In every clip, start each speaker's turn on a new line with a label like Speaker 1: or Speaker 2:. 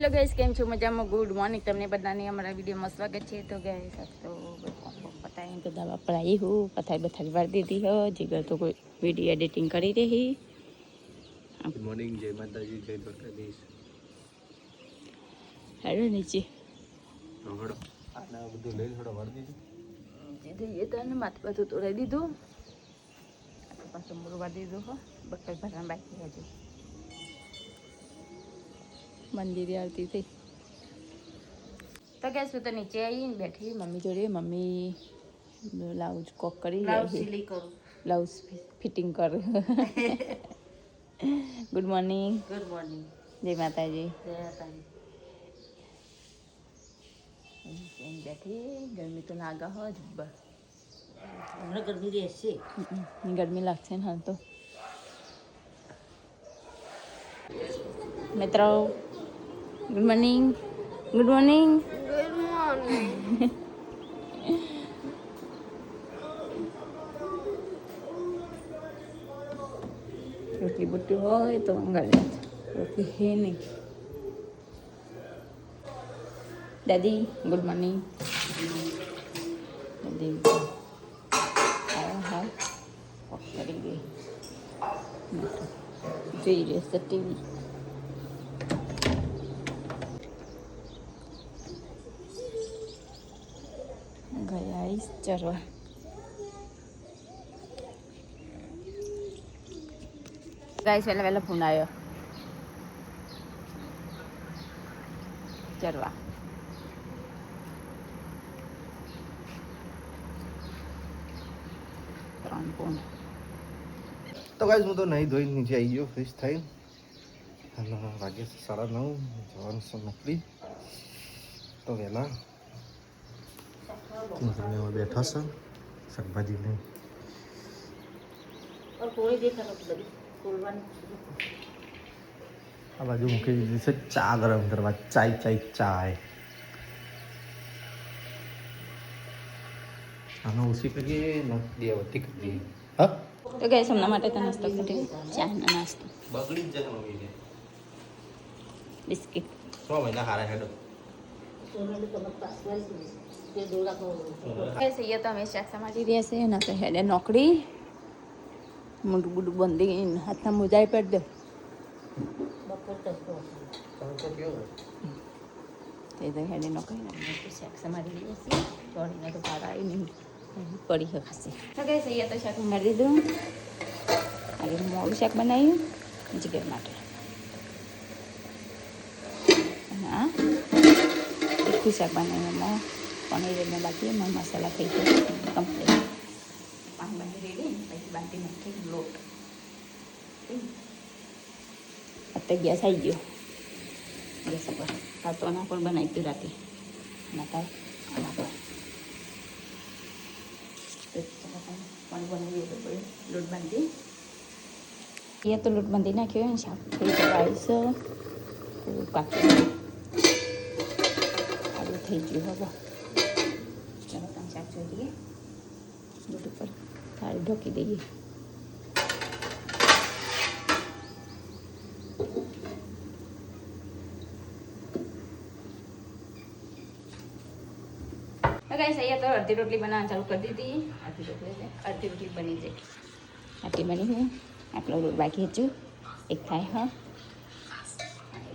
Speaker 1: Hello guys, કેમ છો? મજામાં? ગુડ મોર્નિંગ તમને બધાને અમારા વિડીયોમાં સ્વાગત છે. તો ગાઈસ તો પતાઈ તો દવા પડાઈ હું પથારી વાર દીધી હો જીગર તો કોઈ વિડીયો એડિટિંગ કરી રહી.
Speaker 2: ગુડ મોર્નિંગ, જય માતાજી, જય દ્વારકાધીશ.
Speaker 1: હેડો નીચે
Speaker 2: હડો આના બધું લઈ થોડો વળ દીધું
Speaker 1: એ તને માથું પાછું તોડાઈ દીધું પાછું મુરવા દીધું હો બકલ ભરવા બાકી હજુ મંદિરે આવતી થઈ. તો કે શું તો નીચે આવીને બેઠી મમ્મી જોડે. મમ્મી બ્લાઉઝ કોક કરી બ્લાઉઝ ફિટિંગ કરું. Good morning.
Speaker 3: Good morning.
Speaker 1: જય માતાજી.
Speaker 3: જય માતાજી.
Speaker 1: બેઠી ગરમી તો લાગે હો જબ્બર.
Speaker 3: હમણાં ગરમી રહેશે.
Speaker 1: ગરમી લાગશે ને હાલ તો. મિત્રો good morning. Good morning.
Speaker 3: Good morning.
Speaker 1: રોટલી બોટલી હોય તો અંગાડી રોટલી હે નહીં. દાદી ગુડ મોર્નિંગ. દાદી હા કરી ગઈ જોઈ રહેશે ટીવી. ગયા આવીશ ચરવા. ગાઈસ વહેલા ફોન આવ્યો ચરવા.
Speaker 2: તો ગાઈસ હું તો નહીં ધોઈ નીચે આવી ગયો ફ્રેશ થઈ અને વાગે 9:30 જવાનું છે નોકરી. તો વહેલા તમે બેઠા છો શાકભાજી લઈ. આ બાજુ મૂકી દીધી છે ચા ગરમ કરવા. ચાય આનો ઓછી કરીએ ને દેવતી કરીએ. હા
Speaker 1: તો ગાઈસ હમણાં માટે તો નાસ્તો કરી ચાનો નાસ્તો
Speaker 2: બગડી જ જશે મમ્મી
Speaker 1: બિસ્કિટ
Speaker 2: 6 મહિના હારા હેડો.
Speaker 1: તો અમે શાક સમારી રહ્યા છે ને તો હેડે નોકરી મોટું બુડું બંધી હાથના મોજાઈ પેટ દે તે તો હેડે નોકરી શાક સમારી રહ્યા છીએ. ચોળીને તો પાડા નહીં પડી હશે. તો કઈ સૈયા તો શાક મારી દીધું. આજે મોડું શાક બનાવ્યું જીગર માટે. હા તીખું શાક બનાવ્યું. એમાં પનીર એને બાકી એમાં મસાલા થઈ ગયો કમ્પ્લીટ. પાણી બાંધી રેડી પછી બાંધી નાખી લોટ. અત્યારે ગેસ આવી ગયો ગેસ ઉપર. આ તો આના પર બનાવી દીધું રાતે નાતા આના પર પાણી બનાવી લોટ બાંધી એ તો લોટ બાંધી નાખ્યો. શાક થઈ ગયું રાઈસ થોડું કાચું આવું થઈ ગયું. હવે ચાલો તમે શાક જોઈ દઈએ. લોટ ઉપર થાળી ઢોકી દઈએ. ગાઈસ અહીંયા તો અડધી રોટલી બનાવવાનું ચાલુ કરી દીધી. અડધી રોટલી બની જાય. આટલી બની હું આટલો રોટ બાકી હજુ એક થાય. હા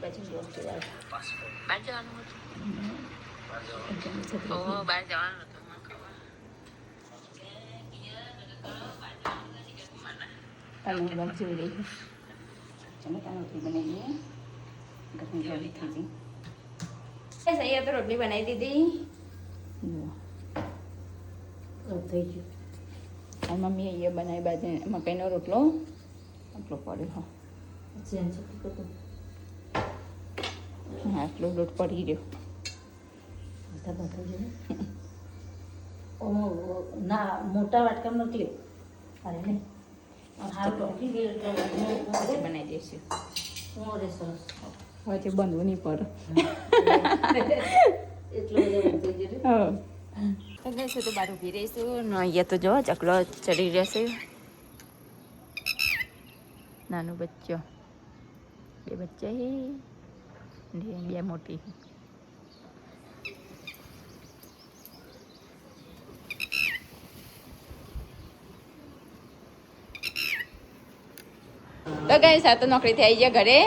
Speaker 1: પછી રોટ બહાર જવાનું હતું. જોઈ રહી ચમચા રોટલી બનાવીએ. ઘરની રોટલી થઈ ગઈ. અહીંયા તો રોટલી બનાવી દીધી. થઈ ગયું. આ મમ્મી અહીંયા બનાવી બાજુ મકાઈનો રોટલો આટલો પડ્યો. હા આટલો લોટ પડી રહ્યો.
Speaker 3: ના મોટા વાટકા નથી. અરે નહીં
Speaker 1: બનાવી દઈશું.
Speaker 3: સરસ
Speaker 1: હવે બંધવું નહીં પડે.
Speaker 3: એટલું બધું
Speaker 1: તો ગઈશું તો બહાર ઊભી રહીશું. અહીંયા તો જો ચકલો ચડી રહેશે. નાનું બચ્ચો બે બચ્ચા હે બે મોટી તો ગાઈસ આ તો નોકરીથી આવી ગયા ઘરે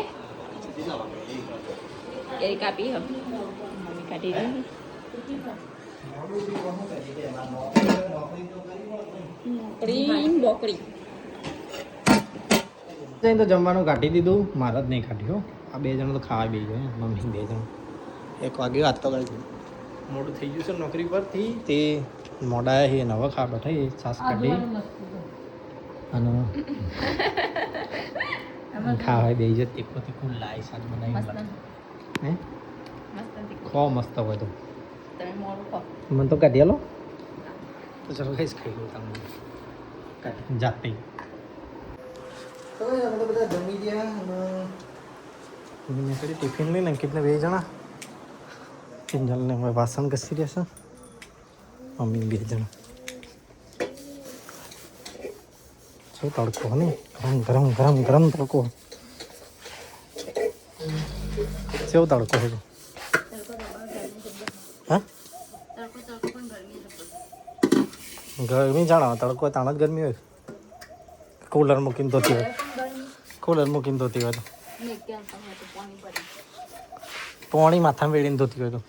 Speaker 1: કેરી કાપી હમ મમ્મી કાઢી રહી નોકરી બોકરી
Speaker 2: તો જમવાનું કાઢી દીધું મારે જ નહીં કાઢ્યું આ બે જણ તો ખાવા બે ગયો મમ્મી બે જણ 1 વાગે વાત તો કરી મોડું થઈ ગયું છે નોકરી પરથી તે મોડા હે નવા ખા બેઠા એ છાસ કાઢી અને ખાવા બે જ તીખું તીખું લાઈ શાક બનાવી હે ખો મસ્ત હોય તો
Speaker 1: તમે મોડું ખો
Speaker 2: મને તો કાઢી આલો તો ચાલો કઈશ ખાઈ લો તમે કાઢી જાતે તો અમે તો બધા જમી ગયા અને મેં કરી ટિફિન લઈને અંકિતને 2 જણા કિંજલને હવે વાસણ ઘસી રહ્યા છે મમ્મી 2 જણા શું તડકો ને ગરમ ગરમ ગરમ ગરમ તડકો કેવો તડકો છે હા ગરમી જાણો તડકો તાણ જ ગરમી હોય કુલર મૂકીને ધોતી હોય કુલર મૂકીને ધોતી હોય તો પોણી માથામાં વેળીને ધોતી હોય તો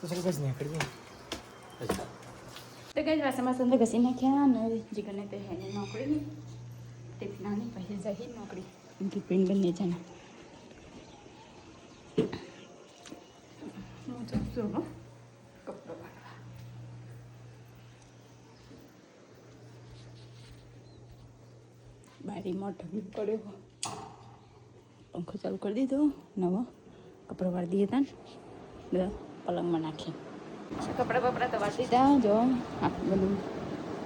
Speaker 2: ચાલો બસ નીકળી
Speaker 1: તો કઈ વાસણ વાસણ તો ઘસી નાખ્યા અને જીગરને તો હેને નોકરી ટિફિન આની પછી જઈ નોકરી ટિફિન બંને જણા હું જઉં છું કપડો વાળવા બારીમાં ઢગલું પડ્યો પંખો ચાલુ કરી દીધો નવો કપડો વાળી દઈએ તા બધા પલંગમાં નાખી કપડાં બપડા તો વાળી દીધા જો આખું બધું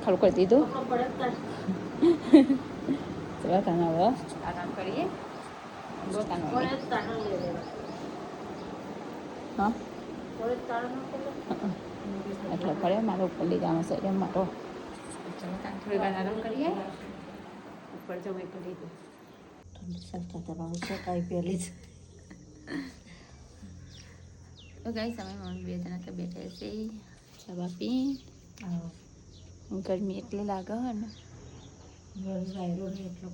Speaker 1: ખાલું કરી દીધું ચલો તાનો હવે આરામ કરીએ બહુ તાનો હા એટલે પડે મારો ઉપર લઈ જવાનો છે એમ માટો ચલો તાન થોડી વાર આરામ કરીએ ઉપર જવું એ કરી દીધું
Speaker 3: ઠંડી ચાલતા તમારું સકાઈ પહેલી જ
Speaker 1: તો ગાઈસ અમે મમ્મી 2 જણા તો બેઠા છે ચા પી ગરમી એટલી લાગે ને
Speaker 3: વાયરો નહીં એટલો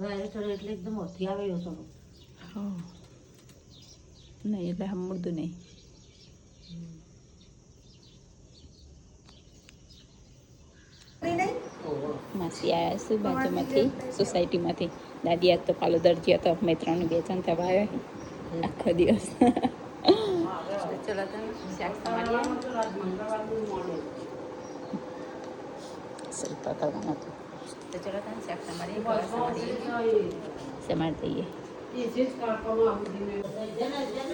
Speaker 3: વાયરો ચડે એટલે એકદમ ઓછી આવે એવો થોડો
Speaker 1: નહીં એટલે હમુરતું નહીં માસી આવ્યા છે બાજુમાંથી સોસાયટીમાંથી દાદી આજ તો પાલો દરજી હતો મેં 3 2 જણ થવા આવ્યા આખો દિવસ ચલો તમે શાક સમારીએ સલપા કરવાનું હતું તો ચલો તમે શાક સમારીએ સમારી દઈએ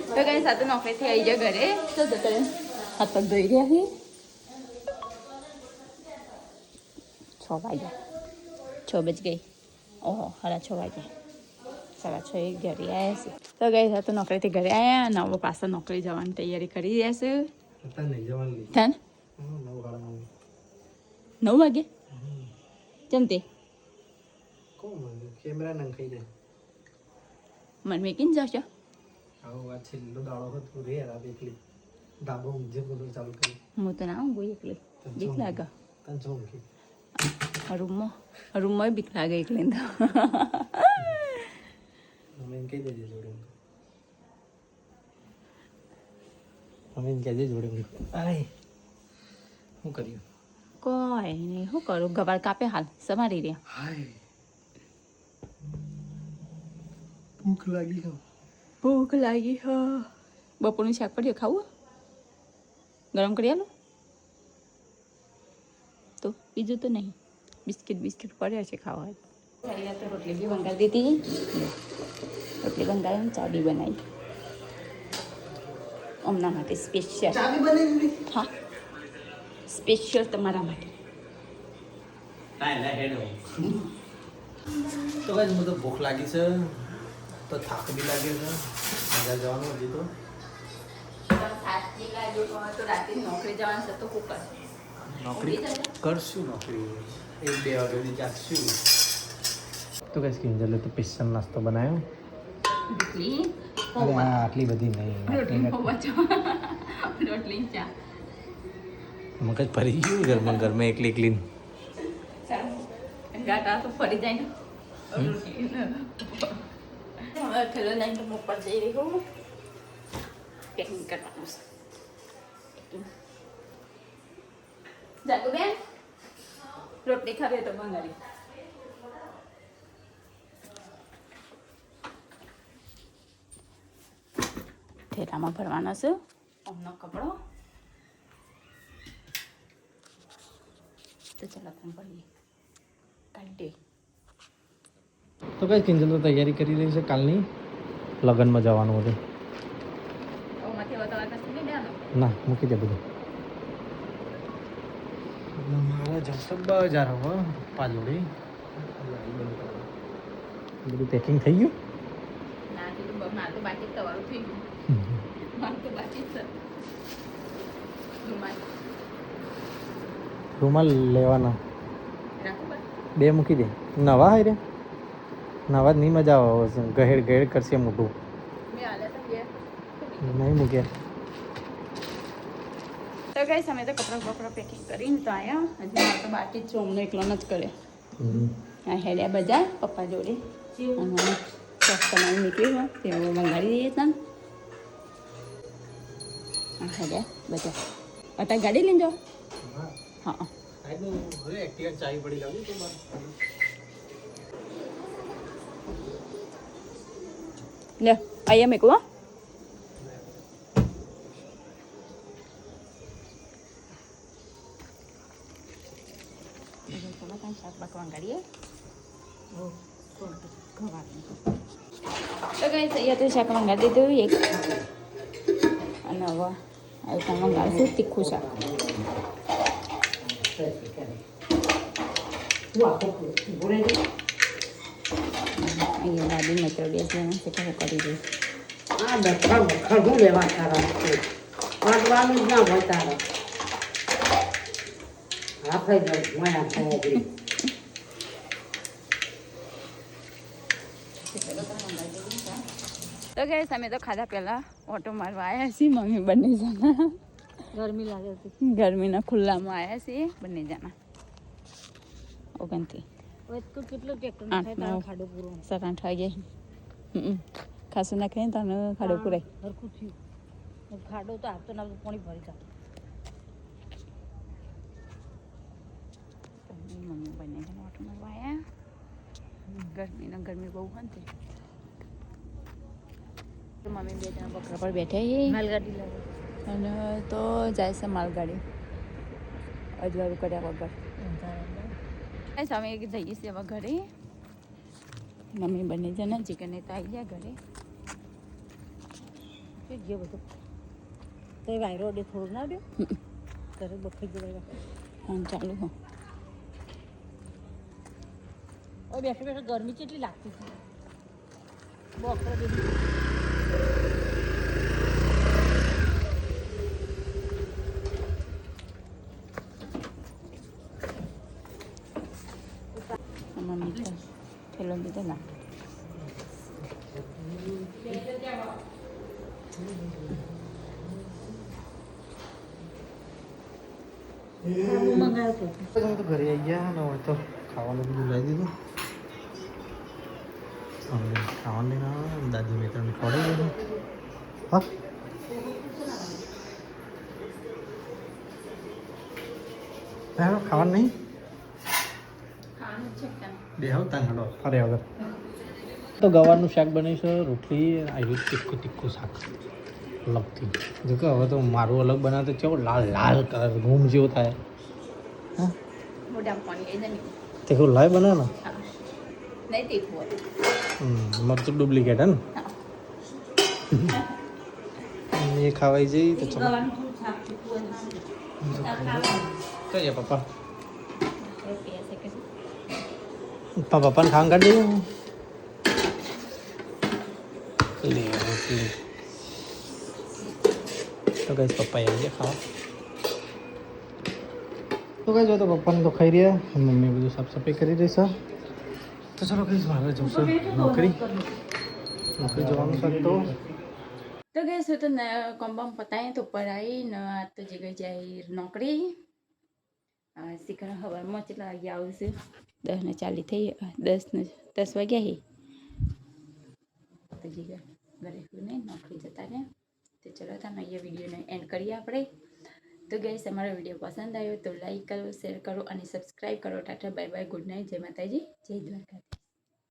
Speaker 1: તો કઈ સાથે નોકરીથી આવી જાય ઘરે તો કરે હાથ પગ ધોઈ રહ્યા છીએ 6 વાગ્યા 6 બજ ગઈ ઓહો 6:30 વાગ્યા 6:30 ઘરે આવ્યા છે તો ગઈ તો નોકરીથી ઘરે આવ્યા અને હવે પાછા નોકરી જવાની તૈયારી કરી રહ્યા છે થાય ને 9 વાગે કેમ તે
Speaker 2: કેમેરા નંખાઈ જાય
Speaker 1: મન મેકીને જશો
Speaker 2: આવો આ છેલ્લો દાડો હતો રે આ એકલી ડાબો ઊંઝે બધું ચાલુ કરી
Speaker 1: હું તો ના ઊંઘું એકલી બીક લાગે
Speaker 2: તને જો ઊંઘી
Speaker 1: રૂમમાં બીક લાગે એકલી તો
Speaker 2: મમ્મીને કહી દેજે જોડે મમ્મીને કહેજે જોડે આય શું કર્યું
Speaker 1: કોઈ નહીં શું કરું ગવાળ કાપે હાલ સમારી રહ્યા
Speaker 2: હાય ભૂખ લાગી હો
Speaker 1: ભૂખ લાગી હ બપોરનું શાક પડ્યું ખાવું ગરમ કરી આલો તો બીજું તો નહીં બિસ્કિટ પડ્યા છે ખાવા અહીંયા તો રોટલી બી બંગાળી દીધી રોટલી બંગાળીને ચા બી બનાવી હમણાં માટે સ્પેશિયલ
Speaker 2: ચા બી બનાવી દીધી
Speaker 1: હા સ્પેશિયલ તમારા માટે
Speaker 2: તો ભાઈ મને તો ભૂખ લાગી છે તો થાક બી લાગ્યો છે મજા જવાનું હજી તો
Speaker 1: રાતે નોકરી જવાનું છે તો શું કરશે
Speaker 2: નોકરી કરશું નોકરી 1-2 વાગે જાગશું તો કઈ કિંજલે તો સ્પેશિયલ નાસ્તો બનાવ્યો.
Speaker 1: રોટલી
Speaker 2: અરે આ આટલી બધી નહીં.
Speaker 1: રોટલી પૌવા ચા રોટલી ચા
Speaker 2: મગજ ફરી ગયું ઘરમાં ઘરમાં એકલી એકલી.
Speaker 1: ગાટા તો ફરી જાય ને રોટલી હવે થેલો લઈને તો ઉપર જઈ રહી હું પેકિંગ કરવાનું છે. જાગુ બેન રોટલી ખાવી તો બંગાળી થેલામાં ભરવાનો છે અમનો કપડો. તો ચાલો ફોન કરીએ કાઢી દે.
Speaker 2: તો કઈ કિંજલ તો તૈયારી કરી રહી છે કાલની લગ્નમાં જવાનું હતું.
Speaker 1: ઓમાંથી વતવા કશું નહીં દેવાનો.
Speaker 2: ના મૂકી દે બધું. મારા જમશે બજાર હવે પપ્પા જોડે બધું પેકિંગ થઈ ગયું.
Speaker 1: ના કીધું મારે તો બાકી જ તમારું થઈ ગયું. મારે તો બાકી જ છે રૂમાલ
Speaker 2: રૂમાલ લેવાના
Speaker 1: રાખો બસ.
Speaker 2: 2 મૂકી દે. નવા હોય રે નવા જ નહીં મજા આવે. ગહેડ ગહેડ કરશે મોટું.
Speaker 1: મેં આલે તો બે
Speaker 2: નહીં મૂક્યા.
Speaker 1: તો ગઈ અમે તો કપડાં પેકિંગ કરીને તો આવ્યા. હજી મારે તો બાકી જ ચોમનો એકલો જ કરે. આ હેડ્યા બજાર પપ્પા જોડે અને ચોક તમારે નીકળી હોય તે મંગાડી દઈએ તને. આ હેડ્યા બજાર અત્યારે ગાડી લઈને જાઓ. હા
Speaker 2: ચાય પડી લાવું તો
Speaker 1: લે અહીંયા મેકું હો. શાક બાકવા ગાડીએ તો કઈ અહીંયા તો શાક મંગાવી દીધું એક અને હવે આ મંગાવીશું તીખું શાક. અહીંયા દાદી મચર બેસવાનું છે તો હું કરી દઈશ.
Speaker 3: આ ડખર હું લેવા તારા કાઢવાનું જ ના હોય તારા આપણે જ માયા થાય
Speaker 1: તો ગઈ અમે તો ખાધા પહેલા ઓટો મારવા આવ્યા છીએ મમ્મી બંને જણા.
Speaker 3: ગરમી લાગે હતી
Speaker 1: ગરમીના ખુલ્લામાં આવ્યા છીએ બંને જણા. ઓગણથી
Speaker 3: તો કેટલો ટ્રેક્ટર
Speaker 1: 8
Speaker 3: ખાડો પૂરો
Speaker 1: 7-8 વાગે ખાસું નાખીને તને ખાડો પૂરાય.
Speaker 3: હરખું થયું ખાડો તો આપતો ના પાણી ભરી જાય.
Speaker 1: મમ્મી બંને જણા ઓટો મારવા આવ્યા. ગરમી બહુ હતી. મમ્મી 2 જણા બકરા પર બેઠા છીએ
Speaker 3: માલગાડી લાગે
Speaker 1: અને તો જાય છે માલગાડી અજવાળું કર્યા વગર. અમે જઈએ છીએ હવે ઘરે. મમ્મી બંને જણા ચિકન તો આવી ગયા ઘરે.
Speaker 3: જે બધું તો વાયરો ડે થોડું ના દે ઘરે બખરી જવાય
Speaker 1: ફોન ચાલુ હો.
Speaker 3: હવે બેઠા બેઠા ગરમી કેટલી લાગતી છે બકરા દે
Speaker 1: મમ્મી તો થેલો લીધો ના.
Speaker 3: મંગાવ્યો તો
Speaker 2: તો ઘરે આવી ગયા ને હવે તો ખાવાનું બધું લાવી દીધું. ખાવાનું લઈને આવ્યા. દાદી મેં તમને ખવડાવી દીધું. હા ખાવાનું નહીં બે હવ તાન હડો ફરે વગર. તો ગવારનું શાક બનાવીશું રોટલી આવી તીખું તીખું શાક અલગથી. જો કે હવે તો મારું અલગ બનાવે તો કેવો લાલ લાલ કલર ઘૂમ જેવો થાય. હા
Speaker 1: મોઢામાં પાણી આવી જાય ને.
Speaker 2: તીખું લાય બનાવે ને
Speaker 1: હા નહીં તીખું હોય.
Speaker 2: મરચું ડુપ્લિકેટ હે ને એ ખાવાઈ જઈ તો ચલો કહીએ પપ્પા પપ્પાને ખાવાનું કાઢી દઈએ લે રોટલી તો કઈ પપ્પા આવી ગયા ખાવા. તો કઈ જો તો પપ્પાને તો ખાઈ રહ્યા. મમ્મી બધું સાફ સફાઈ કરી રહી છે. તો ચલો કહીશ મારે જવું છે નોકરી જવાનું છે
Speaker 1: તો ગઈ શું તો કોમ્બમ પતાય તો ઉપર આવી ને આ તો જે ગઈ જાય નોકરી શીખર હવારમાં કેટલા વાગે આવશે 10:40 થઈ 10 વાગ્યા હે તો જે ઘરે નહીં નોકરી જતા ને તો ચલો તમે અહીંયા વિડીયોને એન્ડ કરીએ આપણે તો ગઈસ અમારો વિડીયો પસંદ આવ્યો તો લાઈક કરો શેર કરો અને સબસ્ક્રાઈબ કરો Tata bye bye good night જય માતાજી જય દ્વારકાધીશ